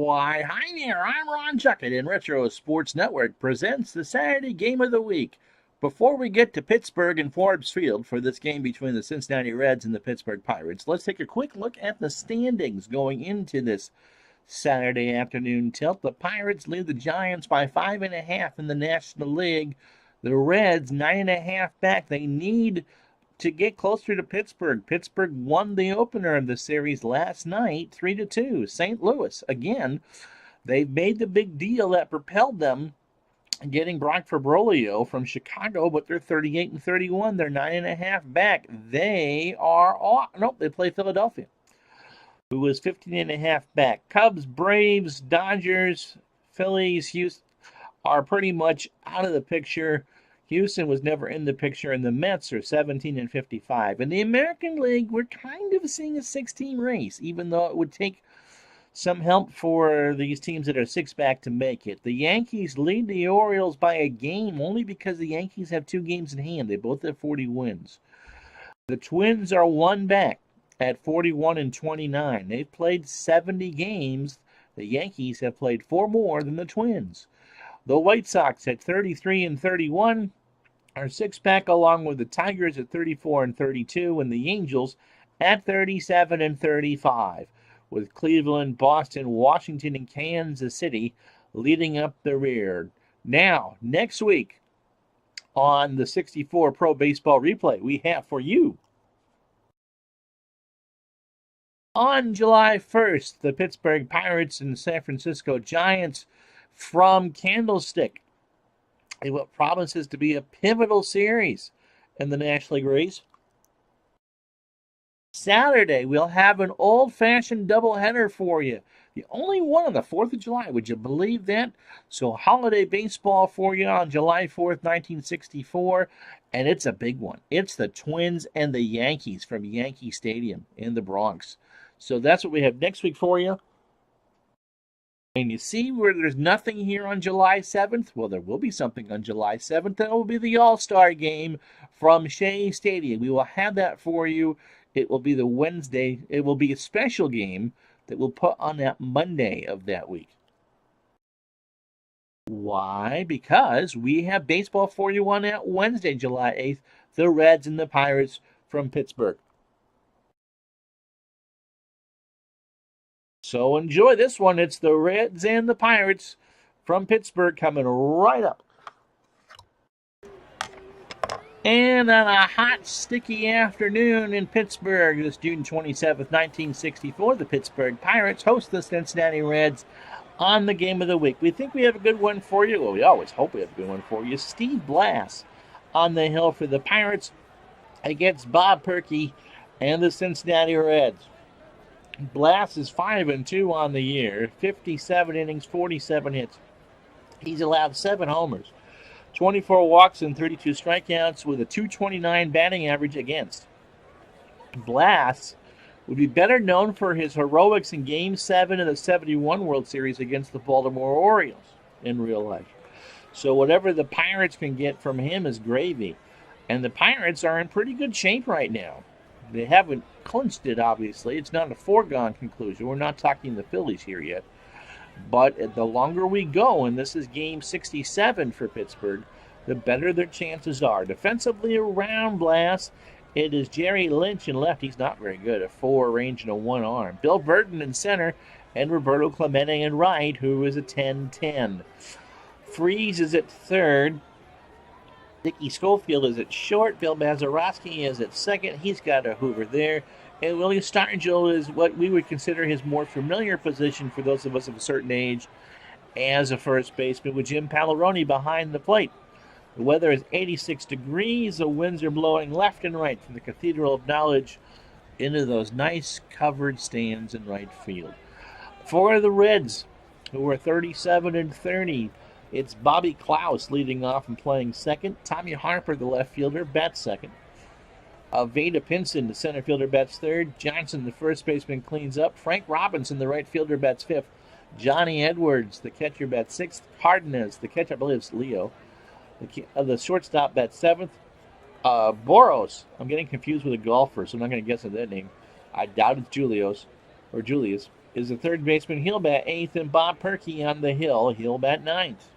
Why, hi there, I'm Ron Chuckett, and Retro Sports Network presents the Saturday Game of the Week. Before we get to Pittsburgh and Forbes Field for this game between the Cincinnati Reds and the Pittsburgh Pirates, let's take a quick look at the standings going into this Saturday afternoon tilt. The Pirates lead the Giants by 5.5 in the National League. The Reds 9.5 back. They need to get closer to Pittsburgh. Pittsburgh won the opener of the series last night, 3-2. St. Louis, again, they've made the big deal that propelled them getting Brock Fabrolio from Chicago, but they're 38-31. They're 9.5 back. They are off. Nope, they play Philadelphia, who is 15.5 back. Cubs, Braves, Dodgers, Phillies, Houston are pretty much out of the picture. Houston was never in the picture, and the Mets are 17-55. In the American League, we're kind of seeing a 6-team race, even though it would take some help for these teams that are 6 back to make it. The Yankees lead the Orioles by a game, only because the Yankees have 2 games in hand. They both have 40 wins. The Twins are 1 back at 41-29. They've played 70 games. The Yankees have played 4 more than the Twins. The White Sox at 33-31 are 6 back, along with the Tigers at 34-32, and the Angels at 37-35, with Cleveland, Boston, Washington, and Kansas City leading up the rear. Now, next week on the 64 Pro Baseball Replay, we have for you, on July 1st, the Pittsburgh Pirates and San Francisco Giants from Candlestick, in what promises to be a pivotal series in the National League race. Saturday, we'll have an old-fashioned doubleheader for you. The only one on the 4th of July, would you believe that? So holiday baseball for you on July 4th, 1964, and it's a big one. It's the Twins and the Yankees from Yankee Stadium in the Bronx. So that's what we have next week for you. And you see where there's nothing here on July 7th? Well, there will be something on July 7th. That will be the All-Star Game from Shea Stadium. We will have that for you. It will be the Wednesday. It will be a special game that we'll put on that Monday of that week. Why? Because we have baseball for you on that Wednesday, July 8th. The Reds and the Pirates from Pittsburgh. So enjoy this one. It's the Reds and the Pirates from Pittsburgh coming right up. And on a hot, sticky afternoon in Pittsburgh, this June 27th, 1964, the Pittsburgh Pirates host the Cincinnati Reds on the Game of the Week. We think we have a good one for you. Well, we always hope we have a good one for you. Steve Blass on the hill for the Pirates against Bob Perky and the Cincinnati Reds. Blass is 5-2 on the year, 57 innings, 47 hits. He's allowed 7 homers, 24 walks, and 32 strikeouts with a .229 batting average against. Blass would be better known for his heroics in Game 7 of the '71 World Series against the Baltimore Orioles in real life. So whatever the Pirates can get from him is gravy. And the Pirates are in pretty good shape right now. They haven't clinched it, obviously. It's not a foregone conclusion. We're not talking the Phillies here yet. But the longer we go, and this is Game 67 for Pittsburgh, the better their chances are. Defensively around Blass, it is Jerry Lynch in left. He's not very good. A 4 range and a 1 arm. Bill Burton in center, and Roberto Clemente in right, who is a 10-10. Freeze is at third. Dickie Schofield is at short. Bill Mazeroski is at second. He's got a Hoover there. And Willie Stargell is what we would consider his more familiar position for those of us of a certain age as a first baseman, with Jim Pallaroni behind the plate. The weather is 86 degrees. The winds are blowing left and right from the Cathedral of Knowledge into those nice covered stands in right field. For the Reds, who are 37-30, it's Bobby Klaus leading off and playing second. Tommy Harper, the left fielder, bats second. Vada Pinson, the center fielder, bats third. Johnson, the first baseman, cleans up. Frank Robinson, the right fielder, bats fifth. Johnny Edwards, the catcher, bats sixth. Cardenas, the catcher, I believe it's Leo. The shortstop, bats seventh. Boros, I'm getting confused with a golfer, so I'm not going to guess at that name. I doubt it's Julius. is the third baseman. He'll bat 8th, and Bob Perky on the hill. He'll bat 9th.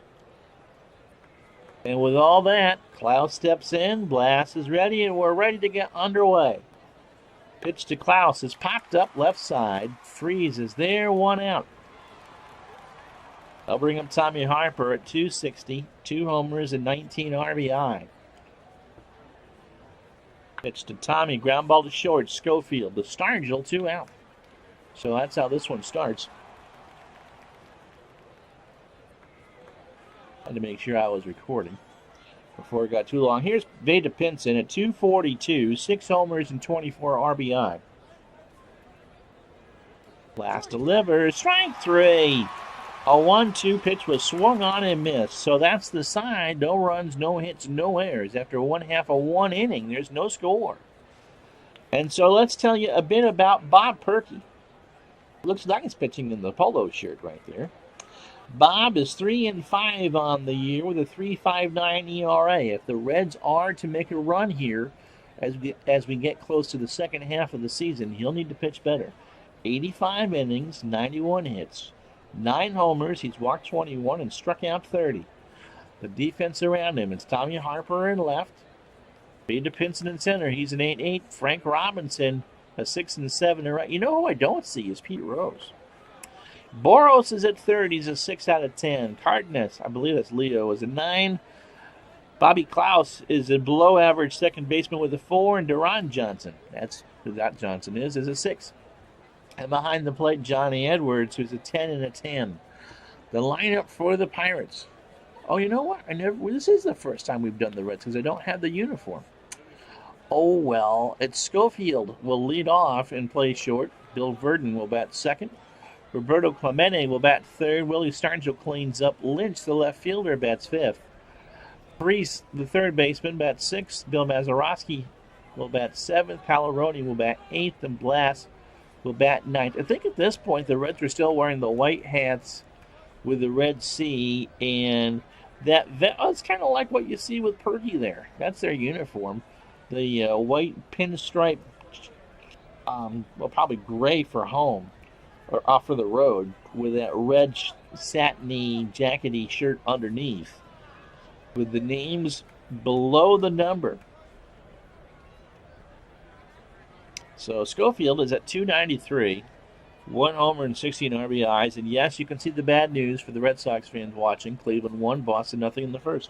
And with all that, Klaus steps in, Blast is ready, and we're ready to get underway. Pitch to Klaus is popped up left side. Freeze is there, 1 out. I'll bring up Tommy Harper at 260, 2 homers and 19 RBI. Pitch to Tommy, ground ball to short. Schofield to Stargell, 2 out. So that's how this one starts. Had to make sure I was recording before it got too long. Here's Veda Pinson at 242, 6 homers and 24 RBI. Blast delivers, strike 3. A 1-2 pitch was swung on and missed. So that's the side. No runs, no hits, no errors. After 1/2 of 1 inning, there's no score. And so let's tell you a bit about Bob Perky. Looks like he's pitching in the polo shirt right there. Bob is 3-5 on the year with a 3.59 ERA. If the Reds are to make a run here as we get close to the second half of the season, he'll need to pitch better. 85 innings, 91 hits, 9 homers. He's walked 21 and struck out 30. The defense around him, it's Tommy Harper in left, Veda Pinson in center. He's an 8-8. Frank Robinson, a 6-7 in right. You know who I don't see is Pete Rose. Boros is at third. He's a 6 out of 10. Cardenas, I believe that's Leo, is a 9. Bobby Klaus is a below average second baseman with a 4. And Duran Johnson, that's who that Johnson is a 6. And behind the plate, Johnny Edwards, who's a 10 and a 10. The lineup for the Pirates. Oh, you know what? This is the first time we've done the Reds because I don't have the uniform. Oh, well, it's Schofield will lead off and play short. Bill Verdon will bat second. Roberto Clemente will bat third. Willie Stargell cleans up. Lynch, the left fielder, bats fifth. Priest, the third baseman, bats sixth. Bill Mazeroski will bat seventh. Palaroni will bat eighth. And Blast will bat ninth. I think at this point the Reds are still wearing the white hats with the red C. And it's kind of like what you see with Perky there. That's their uniform. The white pinstripe, probably gray for home. Or off for the road with that red satiny jackety shirt underneath with the names below the number. So Schofield is at 293, 1 homer and 16 RBIs. And yes, you can see the bad news for the Red Sox fans watching. Cleveland 1, Boston nothing in the first.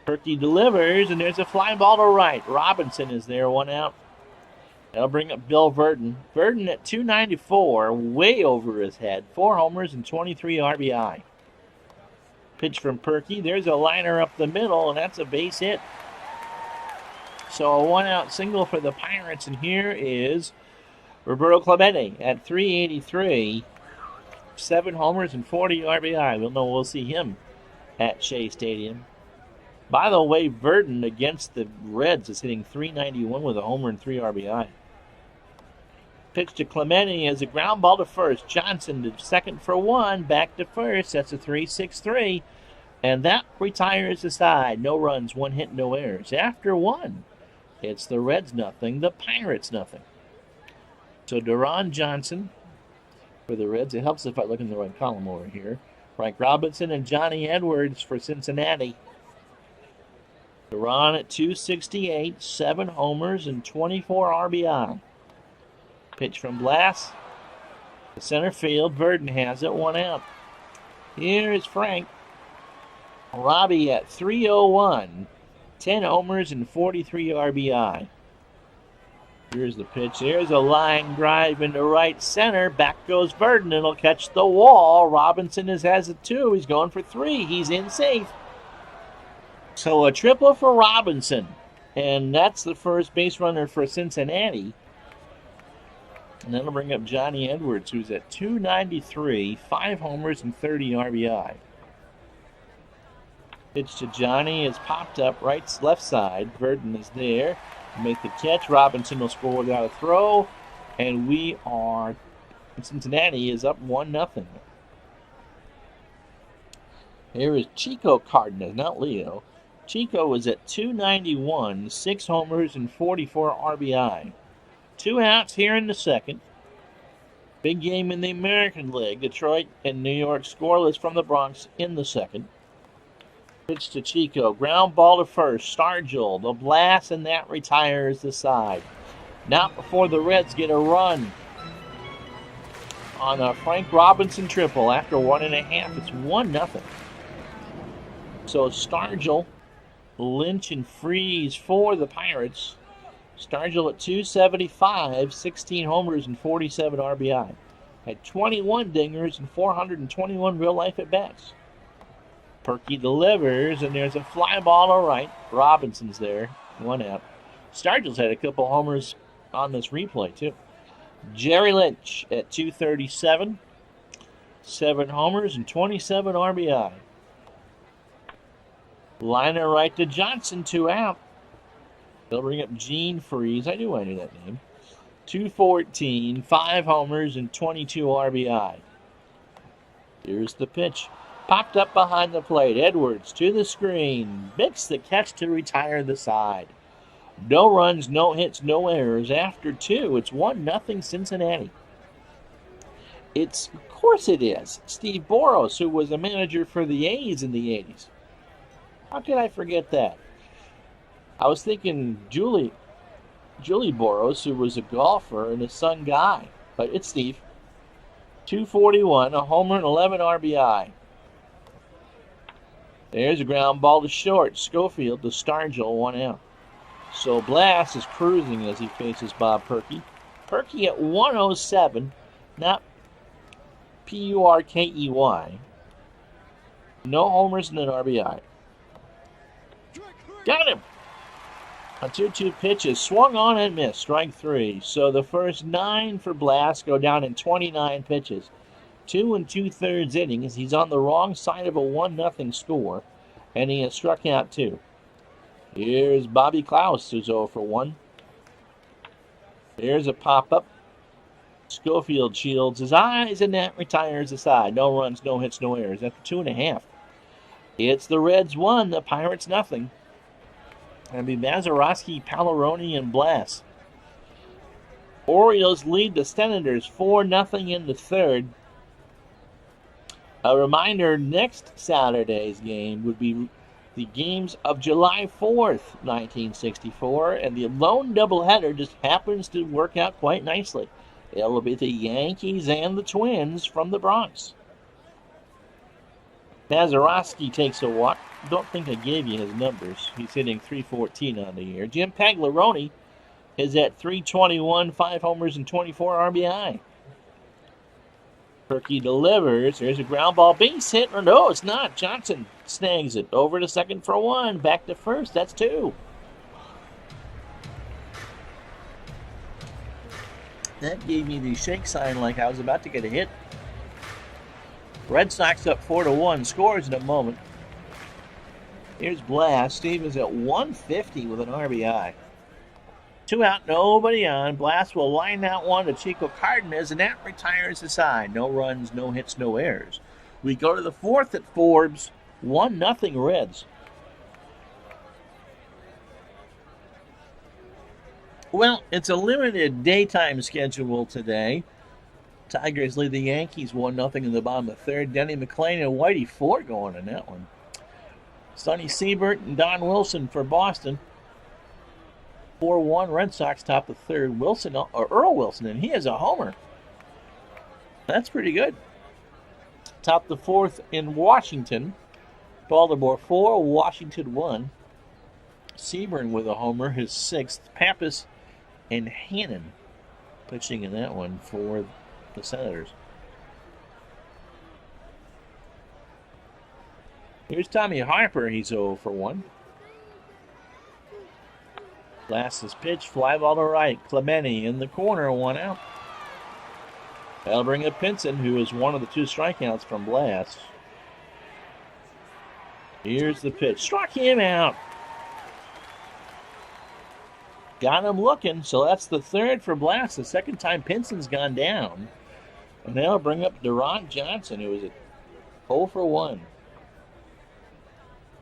Perky delivers, and there's a fly ball to right. Robinson is there, 1 out. That'll bring up Bill Verdon. Verdon at 294, way over his head. 4 homers and 23 RBI. Pitch from Perky. There's a liner up the middle, and that's a base hit. So a 1-out single for the Pirates, and here is Roberto Clemente at 383. 7 homers and 40 RBI. We'll see him at Shea Stadium. By the way, Verdon against the Reds is hitting .391 with a homer and 3 RBI. Pitch to Clemente as a ground ball to first. Johnson to second for 1. Back to first. That's a 3-6-3. And that retires the side. No runs, 1 hit, no errors. After 1, it's the Reds nothing, the Pirates nothing. So Duran Johnson for the Reds. It helps if I look in the right column over here. Frank Robinson and Johnny Edwards for Cincinnati. Duran at 268, 7 homers and 24 RBI. Pitch from Blast. The center field. Verdon has it, 1 out. Here is Frank. Robbie at 301, 10 homers and 43 RBI. Here's the pitch. There's a line drive into right center. Back goes Verdon. It'll catch the wall. Robinson has it 2. He's going for 3. He's in safe. So a triple for Robinson. And that's the first base runner for Cincinnati. And that'll bring up Johnny Edwards, who's at 293, 5 homers and 30 RBI. Pitch to Johnny is popped up left side. Verdon is there. Make the catch. Robinson will score without a throw. And Cincinnati is up 1-0. Here is Chico Cardenas, not Leo. Chico is at 291, 6 homers and 44 RBI. 2 outs here in the second. Big game in the American League. Detroit and New York scoreless from the Bronx in the second. Pitch to Chico. Ground ball to first. Stargell. The blast, and that retires the side. Not before the Reds get a run on a Frank Robinson triple after 1.5. It's 1-0. So Stargell, Lynch, and Freeze for the Pirates. Stargell at 275, 16 homers and 47 RBI. Had 21 dingers and 421 real-life at-bats. Perky delivers, and there's a fly ball to right. Robinson's there, 1 out. Stargell's had a couple homers on this replay, too. Jerry Lynch at 237, 7 homers and 27 RBI. Liner right to Johnson, 2 out. They'll bring up Gene Freeze. I knew that name. 214, 5 homers and 22 RBI. Here's the pitch. Popped up behind the plate. Edwards to the screen. Makes the catch to retire the side. No runs, no hits, no errors. After 2, it's 1-0 Cincinnati. Of course it is. Steve Boros, who was a manager for the A's in the 80s. How could I forget that? I was thinking Julie Boros, who was a golfer and his son Guy. But it's Steve. 241, a homer and 11 RBI. There's a ground ball to short. Schofield to Stargell, 1 out. So Blast is cruising as he faces Bob Perky. Perky at 107, not Purkey. No homers and an RBI. Got him! A 2-2 pitch is swung on and missed. Strike 3. So the first 9 for Blast go down in 29 pitches. 2 2/3 innings. He's on the wrong side of a 1-0 score, and he has struck out 2. Here's Bobby Klaus, who's 0 for 1. There's a pop-up. Schofield shields his eyes, and that retires the side. No runs, no hits, no errors. After 2.5. It's the Reds 1, the Pirates 0. It'll be Mazeroski, Palaroni, and Blast. Orioles lead the Senators 4-0 in the third. A reminder, next Saturday's game would be the games of July 4th, 1964, and the lone doubleheader just happens to work out quite nicely. It'll be the Yankees and the Twins from the Bronx. Mazeroski takes a walk. Don't think I gave you his numbers. He's hitting .314 on the year. Jim Pagliaroni is at .321, 5 homers and 24 RBI. Perky delivers. There's a ground ball base hit. Or no, it's not. Johnson snags it. Over to second for 1. Back to first. That's 2. That gave me the shake sign like I was about to get a hit. Red Sox up 4-1. Scores in a moment. Here's Blast. Steve is at 150 with an RBI. 2 out, nobody on. Blast will line that one to Chico Cardenas, and that retires the side. No runs, no hits, no errors. We go to the 4th at Forbes. 1-0 Reds. Well, it's a limited daytime schedule today. Tigers lead the Yankees 1-0 in the bottom of the third. Denny McClain and Whitey Ford going in that one. Sonny Siebert and Don Wilson for Boston. 4-1 Red Sox top the third. Earl Wilson, and he has a homer. That's pretty good. Top the 4th in Washington. Baltimore 4, Washington 1. Seaburn with a homer, his 6th. Pappas and Hannon pitching in that one for the Senators. Here's Tommy Harper. He's 0 for 1. Last is pitch, fly ball to right. Clemente in the corner, 1 out. That'll bring up Pinson, who is one of the 2 strikeouts from Blast. Here's the pitch. Struck him out. Got him looking, so that's the 3rd for Blast. The 2nd time Pinson's gone down. And that'll bring up Deron Johnson, who is at 0 for 1.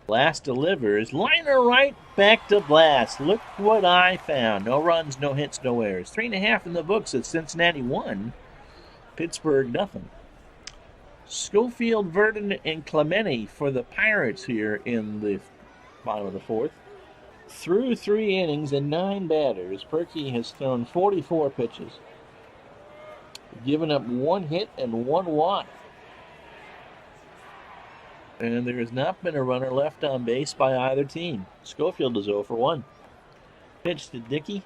Blast delivers. Liner right back to Blast. Look what I found. No runs, no hits, no errors. 3.5 in the books at Cincinnati 1. Pittsburgh nothing. Schofield, Verdon, and Clemente for the Pirates here in the bottom of the fourth. Through 3 innings and 9 batters, Perky has thrown 44 pitches, given up 1 hit and 1 walk. And there has not been a runner left on base by either team. Schofield is 0 for 1. Pitch to Dickey.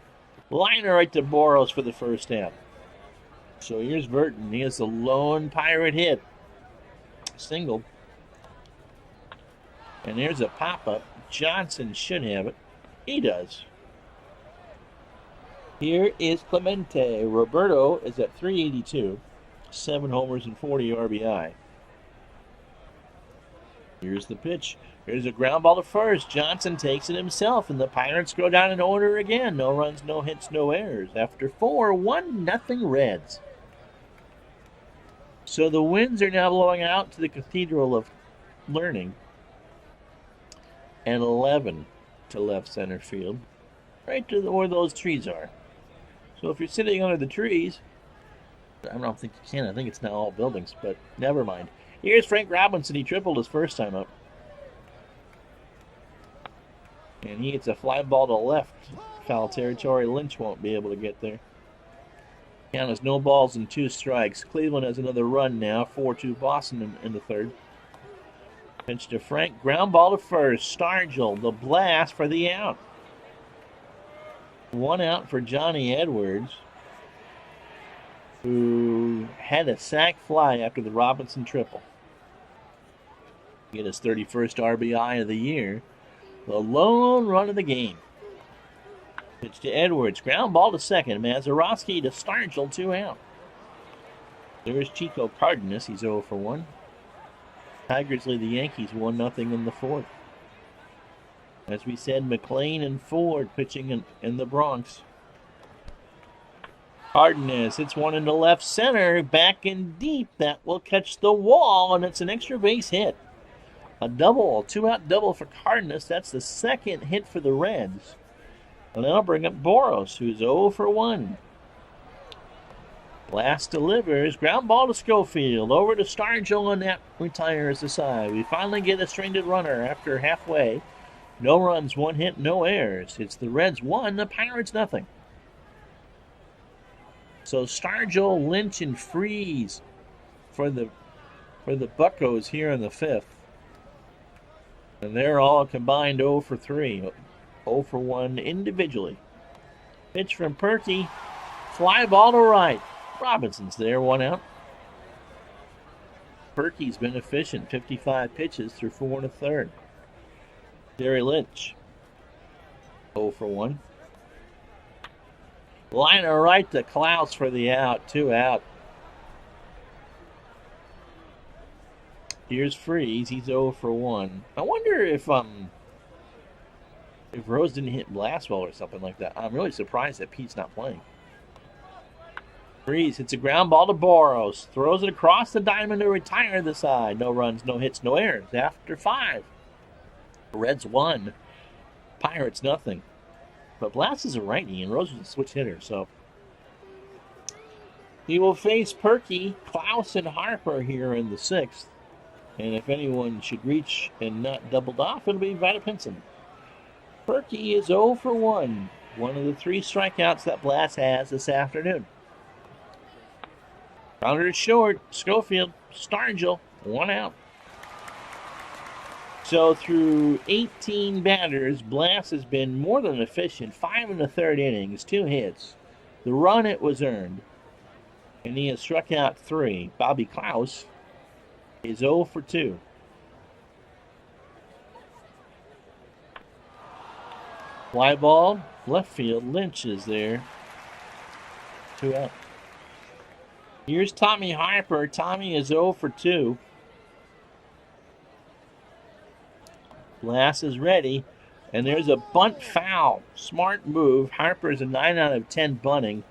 Liner right to Boros for the first out. So here's Verdon. He has the lone Pirate hit. Single. And there's a pop-up. Johnson should have it. He does. Here is Clemente. Roberto is at 382. 7 homers and 40 RBI. Here's the pitch. Here's a ground ball to first. Johnson takes it himself, and the Pirates go down in order again. No runs, no hits, no errors. After 4, 1-0 Reds. So the winds are now blowing out to the Cathedral of Learning. And 11 to left center field. Right to where those trees are. So if you're sitting under the trees, I don't think you can. I think it's now all buildings, but never mind. Here's Frank Robinson. He tripled his first time up. And he hits a fly ball to left. Foul territory. Lynch won't be able to get there. Count is no balls and 2 strikes. Cleveland has another run now. 4-2 Boston in the third. Pitch to Frank. Ground ball to first. Stargell. The blast for the out. 1 out for Johnny Edwards, who had a sac fly after the Robinson triple. Get his 31st RBI of the year. The lone run of the game. Pitch to Edwards. Ground ball to second. Mazeroski to Stargell. 2 out. There's Chico Cardenas. He's 0 for 1. Tigers lead the Yankees 1-0 in the fourth. As we said, McLean and Ford pitching in the Bronx. Cardenas hits one into left center. Back in deep. That will catch the wall, and it's an extra base hit. A double, 2-out double for Cardenas. That's the second hit for the Reds. And that'll bring up Boros, who's 0 for 1. Last delivers. Ground ball to Schofield. Over to Stargell, and that retires the side. We finally get a stranded runner after halfway. No runs, 1 hit, no errors. It's the Reds 1, the Pirates nothing. So Stargell, Lynch, and Freeze for the Buccos here in the fifth. And they're all combined 0 for 3. 0 for 1 individually. Pitch from Perky. Fly ball to right. Robinson's there, 1 out. Perky's been efficient. 55 pitches through 4 1/3. Jerry Lynch. 0 for 1. Liner right to Klaus for the out. 2 out. Here's Freeze. He's 0 for 1. I wonder if Rose didn't hit Blastwell or something like that. I'm really surprised that Pete's not playing. Freeze hits a ground ball to Boros. Throws it across the diamond to retire the side. No runs, no hits, no errors. After 5. Reds 1. Pirates nothing. But Blast is a righty and Rose was a switch hitter, so he will face Perky, Klaus, and Harper here in the 6th. And if anyone should reach and not doubled off, it'll be Vita Pinson. Perky is 0 for 1. One of the 3 strikeouts that Blast has this afternoon. Rounder short. Schofield, Stargell, 1 out. So through 18 batters, Blast has been more than efficient. 5 1/3 innings, 2 hits. The run it was earned. And he has struck out 3. Bobby Klaus is 0 for 2. Fly ball, left field. Lynch is there. 2 out. Here's Tommy Harper. Tommy is 0 for 2. Blast is ready. And there's a bunt foul. Smart move. Harper's a 9 out of 10 bunting.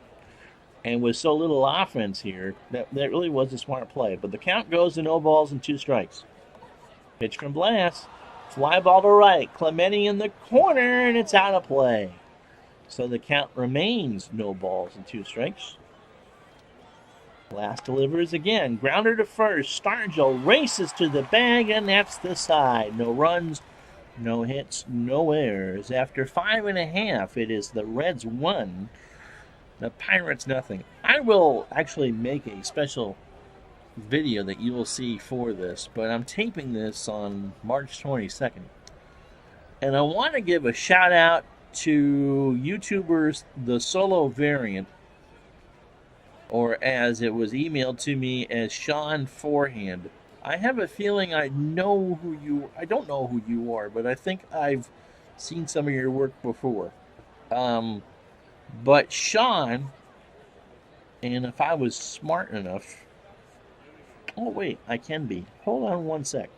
And with so little offense here, that really was a smart play. But the count goes to no balls and 2 strikes. Pitch from Blast. Fly ball to right. Clemente in the corner, and it's out of play. So the count remains no balls and 2 strikes. Blast delivers again. Grounder to first. Stargell races to the bag, and that's the side. No runs, no hits, no errors. After 5.5, it is the Reds 1, the Pirates nothing. I will actually make a special video that you will see for this, but I'm taping this on March 22nd. And I want to give a shout out to YouTubers, the solo variant, or as it was emailed to me as Sean Forehand. I have a feeling I don't know who you are, but I think I've seen some of your work before. But Sean, and if I was smart enough, oh wait, I can be. Hold on one sec.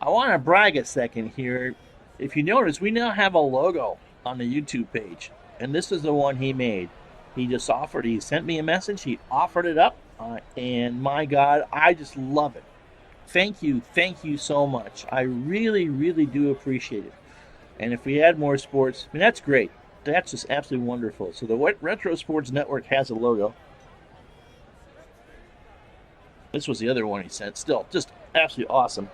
I want to brag a second here. If you notice, we now have a logo on the YouTube page. And this is the one he made. He sent me a message, he offered it up, and my God, I just love it. Thank you so much. I really, really do appreciate it. And if we add more sports, I mean, that's great. That's just absolutely wonderful. So the Retro Sports Network has a logo. This was the other one he sent. Still, just absolutely awesome.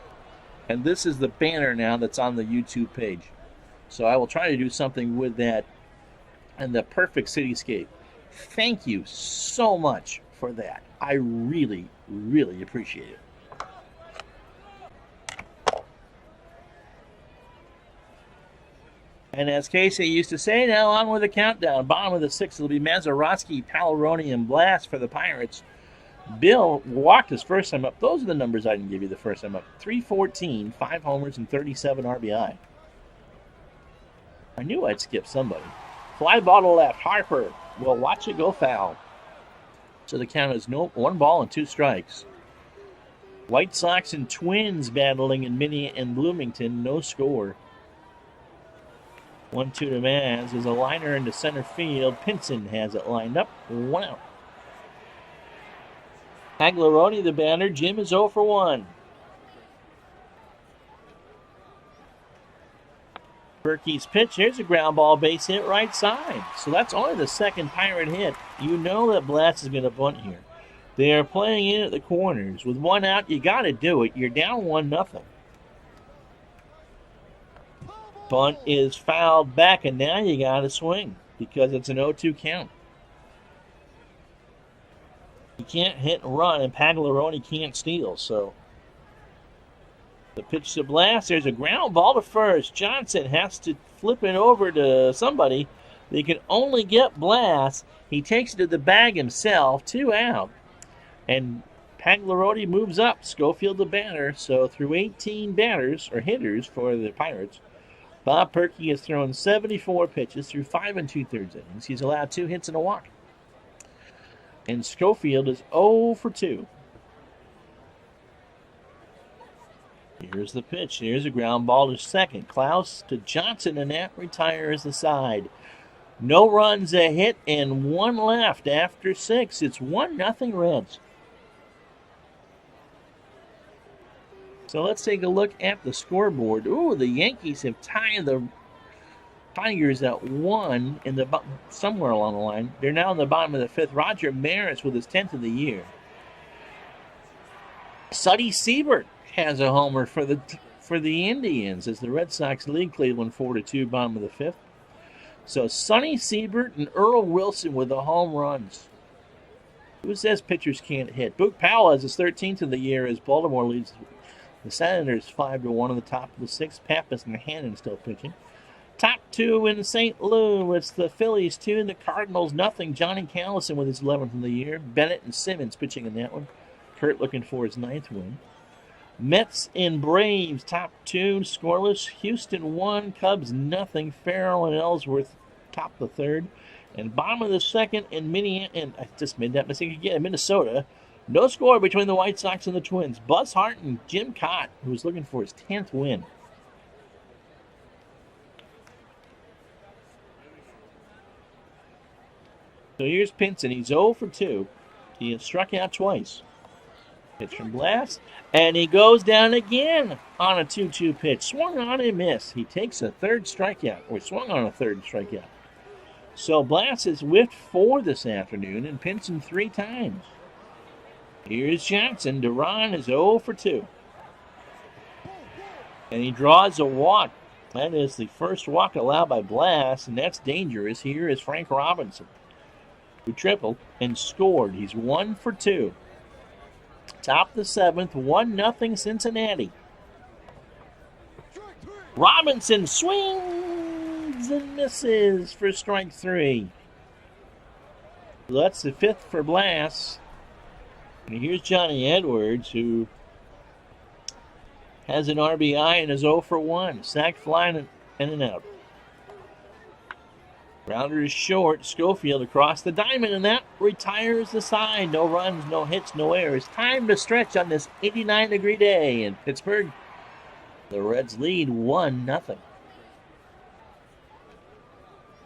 And this is the banner now that's on the YouTube page. So I will try to do something with that. And the perfect cityscape. Thank you so much for that. I really, really appreciate it. And as Casey used to say, now on with the countdown. Bottom of the 6th will be Mazeroski, Paloroni, and Blast for the Pirates. Bill walked his first time up. Those are the numbers I didn't give you the first time up. 314, 5 homers, and 37 RBI. I knew I'd skip somebody. Fly ball to left. Harper will watch it go foul. So the count is 1 ball and 2 strikes. White Sox and Twins battling in Minnie and Bloomington. No score. 1-2 to Maz. There's a liner into center field. Pinson has it lined up. 1 out. Pagliaroni the batter. Jim is 0 for 1. Berkey's pitch. Here's a ground ball base hit right side. So that's only the second Pirate hit. You know that Blast is going to bunt here. They are playing in at the corners. With 1 out, you got to do it. You're down 1-0. Bunt is fouled back, and now you got to swing because it's an 0-2 count. You can't hit and run, and Pagliaroni can't steal, so... The pitch to Blast. There's a ground ball to first. Johnson has to flip it over to somebody. They can only get Blast. He takes it to the bag himself. 2 out. And Pagliaroni moves up. Schofield the batter. So through 18 batters, or hitters, for the Pirates, Bob Perkey has thrown 74 pitches through 5 2/3 innings. He's allowed 2 hits and a walk. And Schofield is 0 for 2. Here's the pitch. Here's a ground ball to second. Klaus to Johnson, and that retires the side. No runs, a hit, and 1 left after 6. It's 1-0 Reds. So let's take a look at the scoreboard. Ooh, the Yankees have tied the Tigers at 1 in the somewhere along the line. They're now in the bottom of the 5th. Roger Maris with his 10th of the year. Sonny Siebert has a homer for the Indians as the Red Sox lead Cleveland 4-2, bottom of the 5th. So Sonny Siebert and Earl Wilson with the home runs. Who says pitchers can't hit? Boog Powell has his 13th of the year as Baltimore leads the Senators 5-1 on the top of the 6th. Pappas and Hannon still pitching. Top 2 in St. Louis. It's the Phillies 2 and the Cardinals nothing. Johnny Callison with his 11th of the year. Bennett and Simmons pitching in that one. Kurt looking for his 9th win. Mets and Braves, top 2, scoreless. Houston 1, Cubs nothing. Farrell and Ellsworth top the 3rd. And bottom of the 2nd in I just made that mistake again, Minnesota. No score between the White Sox and the Twins. Buzz Hart and Jim Cott, who's looking for his 10th win. So here's Pinson. He's 0 for 2. He has struck out twice. Pitch from Blast, and he goes down again on a 2-2 pitch. Swung on and missed. He takes a 3rd strikeout, or swung on a 3rd strikeout. So Blast has whiffed 4 this afternoon and pinched him 3 times. Here's Johnson. Duran is 0 for 2. And he draws a walk. That is the first walk allowed by Blast, and that's dangerous. Here is Frank Robinson, who tripled and scored. He's 1 for 2. Top of the 7th, 1-0 Cincinnati. Robinson swings and misses for strike 3. That's the 5th for Blast. And here's Johnny Edwards, who has an RBI and is 0 for 1. Sack flying in and out. Rounder is short. Schofield across the diamond, and that retires the side. No runs, no hits, no errors. Time to stretch on this 89-degree day in Pittsburgh. The Reds lead 1-0.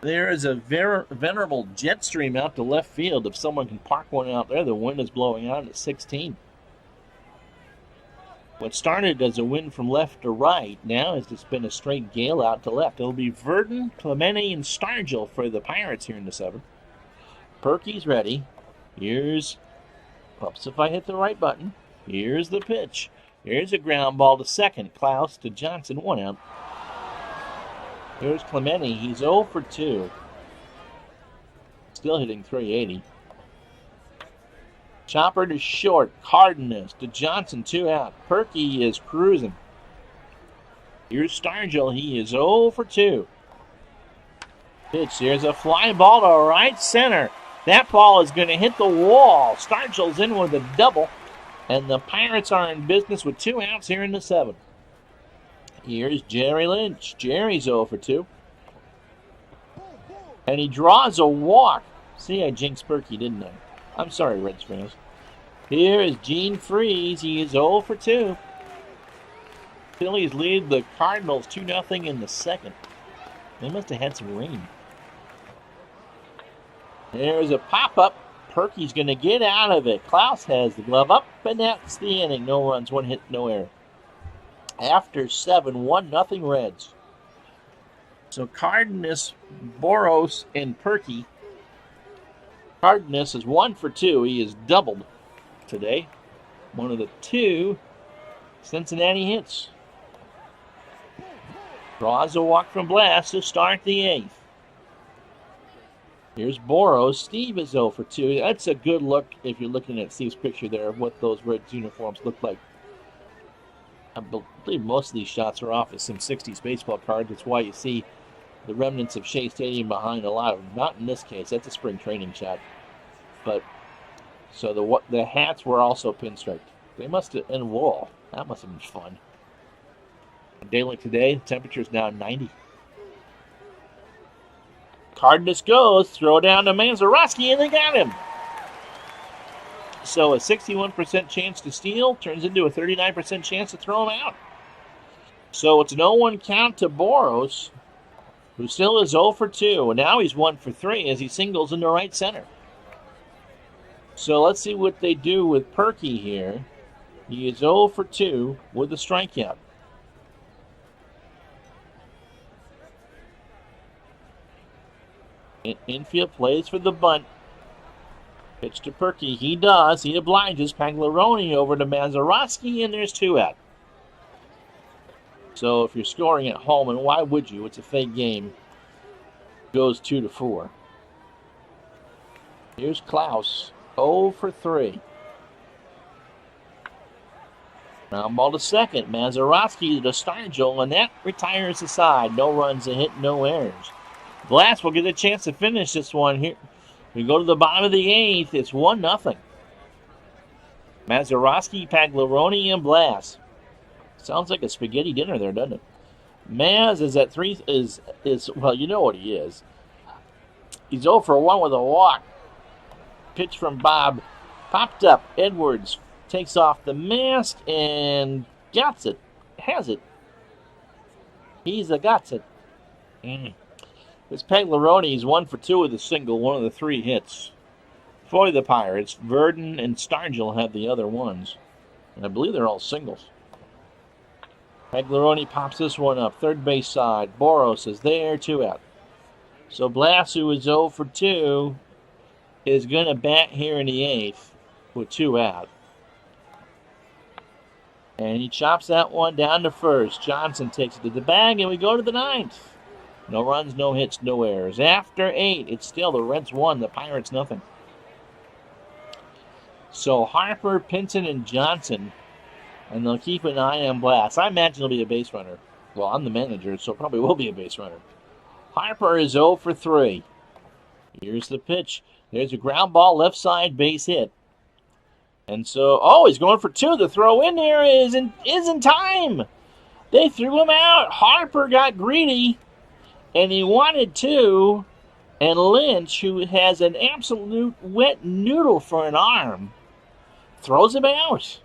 There is a venerable jet stream out to left field. If someone can park one out there, the wind is blowing out at 16. What started as a wind from left to right now has just been a straight gale out to left. It'll be Verdon, Clemente, and Stargell for the Pirates here in the 7th. Perky's ready. Here's, oops, if I hit the right button. Here's the pitch. Here's a ground ball to second. Klaus to Johnson, 1 out. Here's Clemente. He's 0 for 2. Still hitting 380. Chopper to short. Cardenas to Johnson, 2 out. Perky is cruising. Here's Stargell. He is 0 for 2. Pitch. There's a fly ball to right center. That ball is going to hit the wall. Stargell's in with a double. And the Pirates are in business with 2 outs here in the 7th. Here's Jerry Lynch. Jerry's 0 for 2. And he draws a walk. See, I jinxed Perky, didn't I? I'm sorry, Reds fans. Here is Gene Freeze. He is 0 for 2. Phillies lead the Cardinals 2-0 in the 2nd. They must have had some rain. There's a pop-up. Perky's going to get out of it. Klaus has the glove up, and that's the inning. No runs, 1 hit, no error. After 7, 1-0 Reds. So Cardenas, Boros, and Perky. Cardenas is 1 for 2. He is doubled today. One of the 2 Cincinnati hits. Draws a walk from Blast to start the 8th. Here's Boros. Steve is 0 for 2. That's a good look if you're looking at Steve's picture there of what those Reds uniforms look like. I believe most of these shots are off of some 60s baseball cards. That's why you see the remnants of Shea Stadium behind a lot of them. Not in this case. That's a spring training shot. But so the hats were also pinstriped. They must have, and wool. That must have been fun. A day like today, the temperature is now 90. Cardenas goes, throw down to Manzarowski, and they got him. So a 61% chance to steal turns into a 39% chance to throw him out. So it's an 0-1 count to Boros, who still is 0 for 2. And now he's 1 for 3 as he singles into right center. So let's see what they do with Perky here. He is 0 for 2 with a strikeout. Infield plays for the bunt. Pitch to Perky. He does. He obliges. Pagliarone over to Manzarowski, and there's 2 out. So if you're scoring at home, and why would you? It's a fake game. Goes 2-4. Here's Klaus. 0 for 3. Ground ball to second. Manzarowski to Stargell, and that retires the side. No runs, a hit, no errors. Blast will get a chance to finish this one here. We go to the bottom of the 8th. It's 1-0. Manzarowski, Pagliarone, and Blast. Sounds like a spaghetti dinner there, doesn't it? Maz is at 3. Is well, you know what he is. He's 0 for 1 with a walk. Pitch from Bob. Popped up. Edwards takes off the mask and gets it. Has it. He's a got it. This Pagliarone, he's 1 for 2 with a single, one of the 3 hits. For the Pirates, Verdon and Stargell have the other ones. And I believe they're all singles. Pagliarone pops this one up, third base side. Boros is there, 2 out. So Blass, who is 0 for 2, is going to bat here in the 8th with 2 out. And he chops that one down to first. Johnson takes it to the bag, and we go to the 9th. No runs, no hits, no errors. After 8, it's still the Reds 1, the Pirates nothing. So Harper, Pinson, and Johnson, and they'll keep an eye on Blass. I imagine he'll be a base runner. Well, I'm the manager, so probably will be a base runner. Harper is 0 for 3. Here's the pitch. There's a ground ball, left side, base hit. And so, he's going for 2. The throw in there is in time. They threw him out. Harper got greedy, and he wanted 2. And Lynch, who has an absolute wet noodle for an arm, throws him out.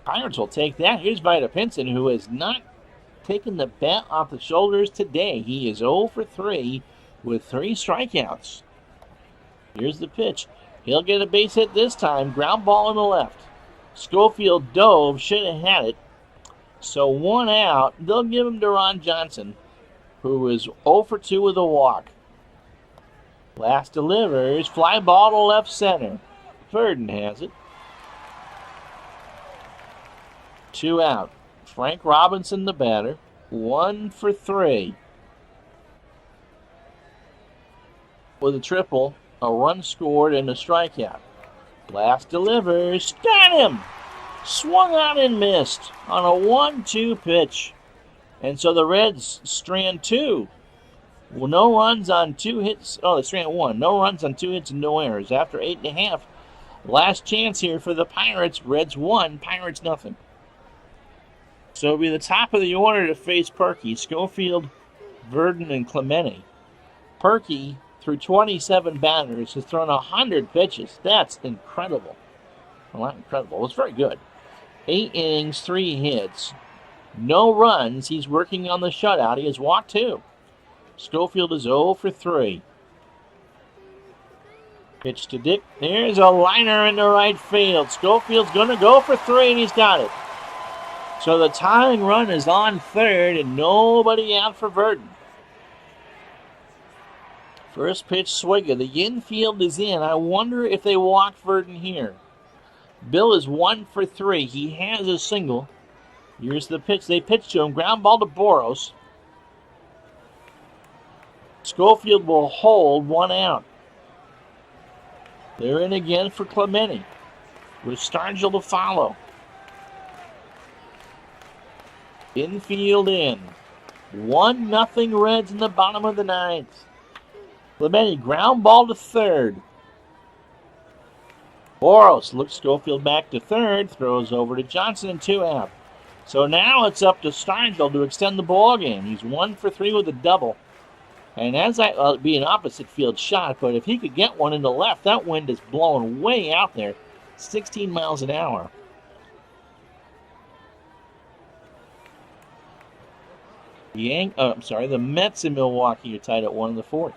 Pirates will take that. Here's Vida Pinson, who has not taken the bat off the shoulders today. He is 0 for 3 with 3 strikeouts. Here's the pitch. He'll get a base hit this time. Ground ball on the left. Schofield dove, should have had it. So 1 out. They'll give him to Ron Johnson, who is 0 for 2 with a walk. Last delivers. Fly ball to left center. Verdon has it. 2 out. Frank Robinson, the batter. 1 for 3. With a triple, a run scored, and a strikeout. Blast delivers. Got him! Swung on and missed on a 1-2 pitch. And so the Reds strand 2. Well, no runs on 2 hits. They strand 1. No runs on 2 hits and no errors. After 8.5. Last chance here for the Pirates. Reds 1, Pirates nothing. So it'll be the top of the order to face Perky, Schofield, Verdon, and Clemente. Perky, through 27 batters, has thrown 100 pitches. That's incredible. Well, not incredible. It's very good. 8 innings, 3 hits. No runs. He's working on the shutout. He has walked 2. Schofield is 0 for 3. Pitch to Dick. There's a liner into right field. Schofield's going to go for 3, and he's got it. So the tying run is on third, and nobody out for Verdon. First pitch swigger. The infield is in. I wonder if they walk Verdon here. Bill is 1 for 3. He has a single. Here's the pitch. They pitch to him. Ground ball to Boros. Schofield will hold, 1 out. They're in again for Clemente, with Stargell to follow. Infield in. 1-0 Reds in the bottom of the 9th. Clemente, ground ball to third. Boros looks Schofield back to third, throws over to Johnson, and 2 out. So now it's up to Stargell to extend the ball game. He's 1 for 3 with a double. And as it'd be an opposite field shot, but if he could get one in the left, that wind is blowing way out there, 16 miles an hour. The Mets in Milwaukee are tied at 1 in the 4th.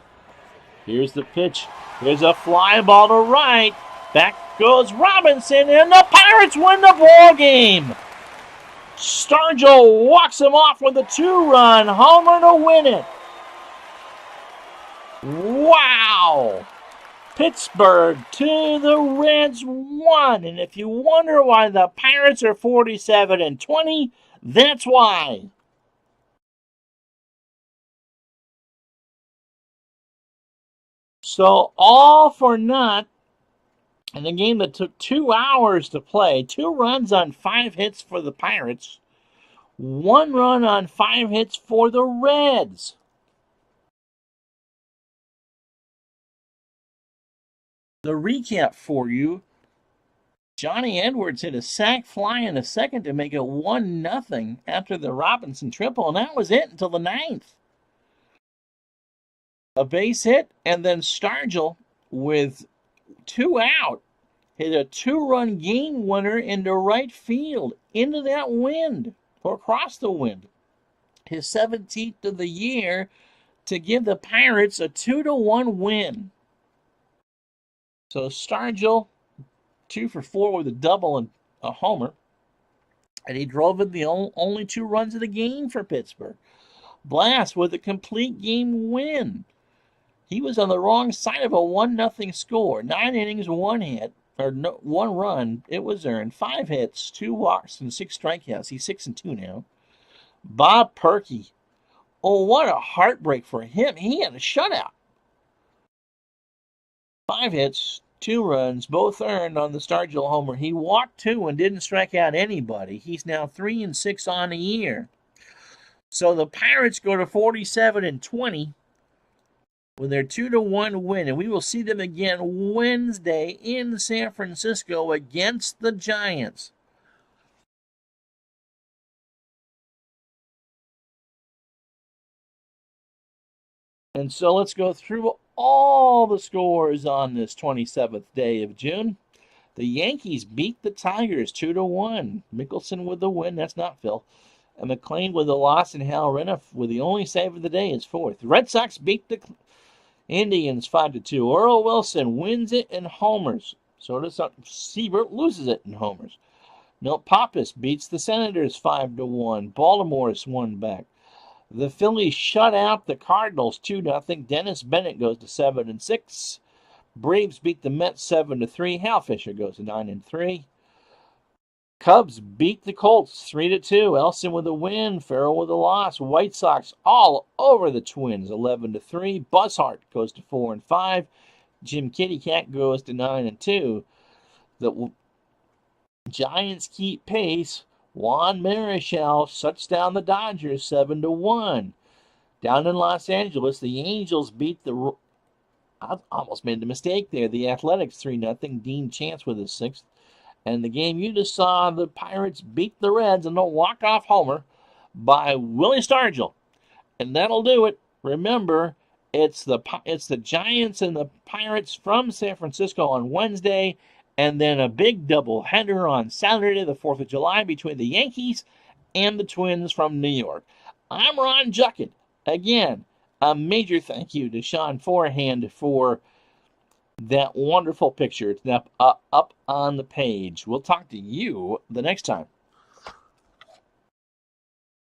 Here's the pitch. Here's a fly ball to right. Back goes Robinson, and the Pirates win the ball game. Stargell walks him off with a 2-run homer to win it. Wow! Pittsburgh 2, the Reds 1. And if you wonder why the Pirates are 47-20, that's why. So all for naught in a game that took 2 hours to play. 2 runs on 5 hits for the Pirates. 1 run on 5 hits for the Reds. The recap for you. Johnny Edwards hit a sac fly in the second to make it 1-0 after the Robinson triple, and that was it until the 9th. A base hit, and then Stargell, with 2 out, hit a 2-run game winner into right field, into that wind, or across the wind. His 17th of the year to give the Pirates a 2-1 win. So Stargell, 2 for 4 with a double and a homer. and he drove in the only 2 runs of the game for Pittsburgh. Blast with a complete game win. He was on the wrong side of a 1-0 score. 9 innings, 1 hit, or no, 1 run. It was earned. 5 hits, 2 walks, and 6 strikeouts. He's 6-2 now. Bob Perkey. Oh, what a heartbreak for him. He had a shutout. 5 hits, 2 runs, both earned on the Stargell homer. He walked 2 and didn't strike out anybody. He's now 3-6 on the year. So the Pirates go to 47-20 with their 2-1 win, and we will see them again Wednesday in San Francisco against the Giants. And so let's go through all the scores on this 27th day of June. The Yankees beat the Tigers 2-1. Mickelson with the win. That's not Phil. And McLean with the loss, and Hal Renniff with the only save of the day is 4th. Red Sox beat the Indians 5-2. Earl Wilson wins it in homers. So does Siebert, loses it in homers. Milt Pappas beats the Senators 5-1. Baltimore's won back. The Phillies shut out the Cardinals 2-0. Dennis Bennett goes to 7-6. Braves beat the Mets 7-3. Hal Fisher goes to 9-3. Cubs beat the Colts 3-2. Elson with a win. Farrell with a loss. White Sox all over the Twins 11-3. Buzzhart goes to 4-5. Jim Kitty Cat goes to 9-2. The Giants keep pace. Juan Marichal shuts down the Dodgers 7-1. Down in Los Angeles, the Angels beat the... I almost made a mistake there. The Athletics 3-0. Dean Chance with his 6th. And the game you just saw, the Pirates beat the Reds in a walk-off homer by Willie Stargell. And that'll do it. Remember, it's the Giants and the Pirates from San Francisco on Wednesday, and then a big doubleheader on Saturday, the 4th of July, between the Yankees and the Twins from New York. I'm Ron Juckett. Again, a major thank you to Sean Forehand for that wonderful picture. It's up on the page. We'll talk to you the next time.